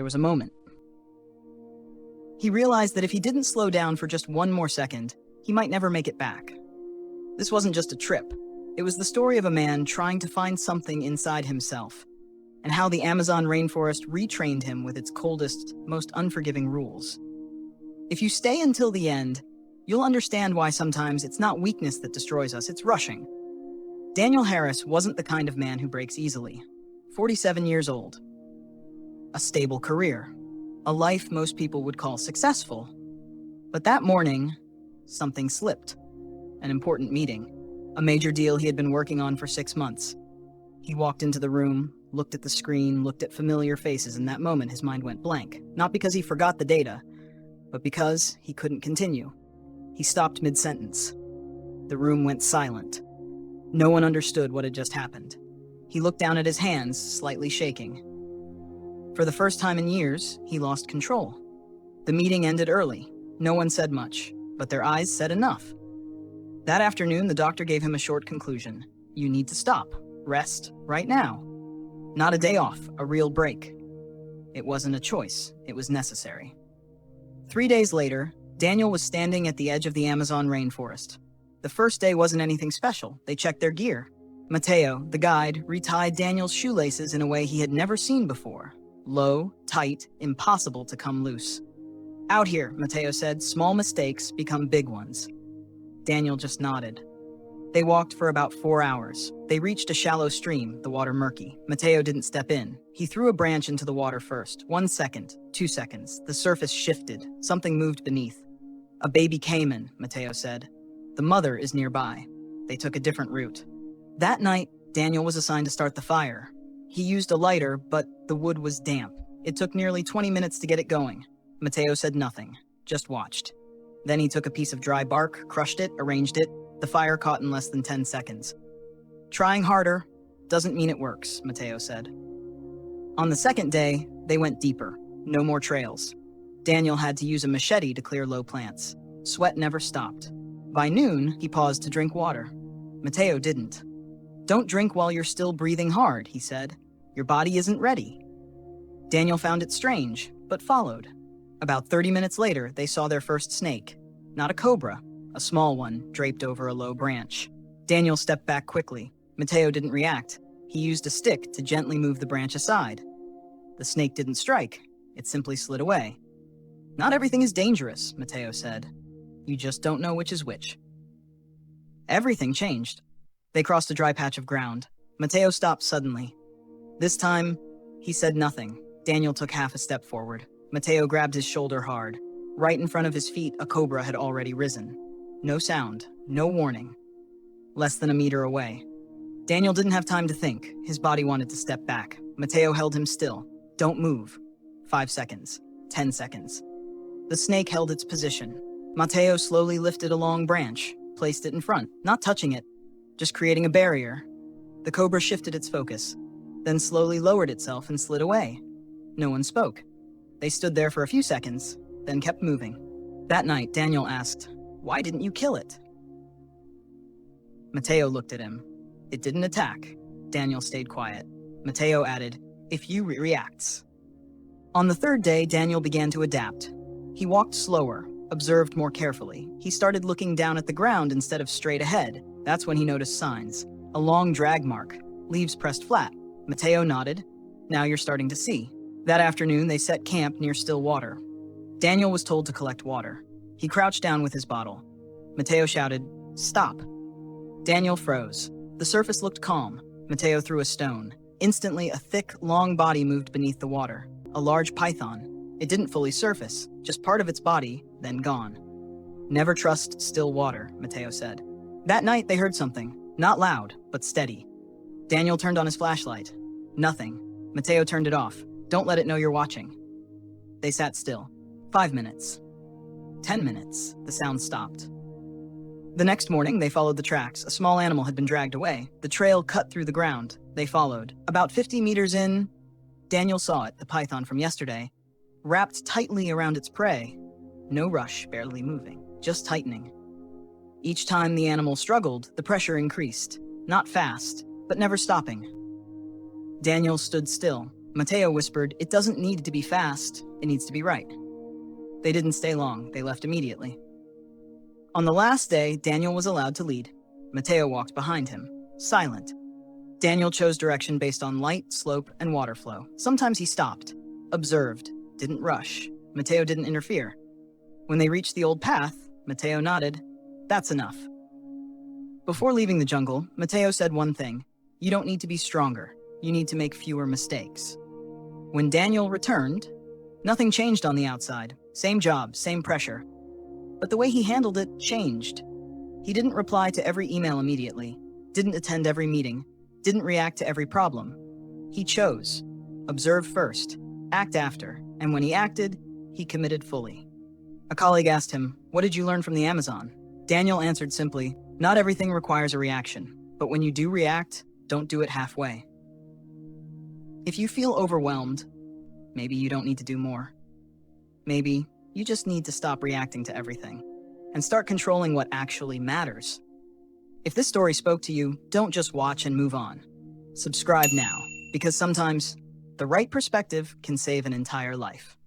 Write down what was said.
There was a moment. He realized that if he didn't slow down for just one more second, he might never make it back. This wasn't just a trip. It was the story of a man trying to find something inside himself, and how the Amazon rainforest retrained him with its coldest, most unforgiving rules. If you stay until the end, you'll understand why sometimes it's not weakness that destroys us, it's rushing. Daniel Harris wasn't the kind of man who breaks easily. 47 years old. A stable career. A life most people would call successful. But that morning, something slipped. An important meeting. A major deal he had been working on for 6 months. He walked into the room, looked at the screen, looked at familiar faces. In that moment, his mind went blank. Not because he forgot the data, but because he couldn't continue. He stopped mid-sentence. The room went silent. No one understood what had just happened. He looked down at his hands, slightly shaking. For the first time in years, he lost control. The meeting ended early. No one said much, but their eyes said enough. That afternoon, the doctor gave him a short conclusion. You need to stop. Rest right now. Not a day off, a real break. It wasn't a choice, it was necessary. 3 days later, Daniel was standing at the edge of the Amazon rainforest. The first day wasn't anything special. They checked their gear. Mateo, the guide, retied Daniel's shoelaces in a way he had never seen before. Low, tight, impossible to come loose. Out here, Mateo said, small mistakes become big ones. Daniel just nodded. They walked for about 4 hours. They reached a shallow stream, the water murky. Mateo didn't step in. He threw a branch into the water first. 1 second, 2 seconds. The surface shifted. Something moved beneath. A baby caiman, Mateo said. The mother is nearby. They took a different route. That night, Daniel was assigned to start the fire. He used a lighter, but the wood was damp. It took nearly 20 minutes to get it going. Mateo said nothing, just watched. Then he took a piece of dry bark, crushed it, arranged it. The fire caught in less than 10 seconds. Trying harder doesn't mean it works, Mateo said. On the second day, they went deeper. No more trails. Daniel had to use a machete to clear low plants. Sweat never stopped. By noon, he paused to drink water. Mateo didn't. Don't drink while you're still breathing hard, he said. Your body isn't ready. Daniel found it strange, but followed. About 30 minutes later, they saw their first snake. Not a cobra, a small one draped over a low branch. Daniel stepped back quickly. Mateo didn't react. He used a stick to gently move the branch aside. The snake didn't strike. It simply slid away. Not everything is dangerous, Mateo said. You just don't know which is which. Everything changed. They crossed a dry patch of ground. Mateo stopped suddenly. This time, he said nothing. Daniel took half a step forward. Mateo grabbed his shoulder hard. Right in front of his feet, a cobra had already risen. No sound, no warning. Less than a meter away. Daniel didn't have time to think. His body wanted to step back. Mateo held him still. Don't move. 5 seconds. 10 seconds. The snake held its position. Mateo slowly lifted a long branch, placed it in front, not touching it, just creating a barrier. The cobra shifted its focus, then slowly lowered itself and slid away. No one spoke. They stood there for a few seconds, then kept moving. That night, Daniel asked, "Why didn't you kill it?" Mateo looked at him. It didn't attack. Daniel stayed quiet. Mateo added, "If you reacts." On the third day, Daniel began to adapt. He walked slower, observed more carefully. He started looking down at the ground instead of straight ahead. That's when he noticed signs. A long drag mark, leaves pressed flat. Mateo nodded. Now you're starting to see. That afternoon, they set camp near still water. Daniel was told to collect water. He crouched down with his bottle. Mateo shouted, "Stop." Daniel froze. The surface looked calm. Mateo threw a stone. Instantly, a thick, long body moved beneath the water. A large python. It didn't fully surface, just part of its body, then gone. Never trust still water, Mateo said. That night, they heard something. Not loud, but steady. Daniel turned on his flashlight. Nothing. Mateo turned it off. Don't let it know you're watching. They sat still. 5 minutes. 10 minutes. The sound stopped. The next morning, they followed the tracks. A small animal had been dragged away. The trail cut through the ground. They followed. About 50 meters in, Daniel saw it, the python from yesterday, wrapped tightly around its prey. No rush, barely moving, just tightening. Each time the animal struggled, the pressure increased. Not fast, but never stopping. Daniel stood still. Mateo whispered, "It doesn't need to be fast, it needs to be right." They didn't stay long, they left immediately. On the last day, Daniel was allowed to lead. Mateo walked behind him, silent. Daniel chose direction based on light, slope, and water flow. Sometimes he stopped, observed, didn't rush. Mateo didn't interfere. When they reached the old path, Mateo nodded. That's enough. Before leaving the jungle, Mateo said one thing: you don't need to be stronger, you need to make fewer mistakes. When Daniel returned, nothing changed on the outside. Same job, same pressure. But the way he handled it changed. He didn't reply to every email immediately, didn't attend every meeting, didn't react to every problem. He chose. Observe first, act after, and when he acted, he committed fully. A colleague asked him, "What did you learn from the Amazon?" Daniel answered simply, "Not everything requires a reaction, but when you do react, don't do it halfway." If you feel overwhelmed, maybe you don't need to do more. Maybe you just need to stop reacting to everything and start controlling what actually matters. If this story spoke to you, don't just watch and move on. Subscribe now, because sometimes the right perspective can save an entire life.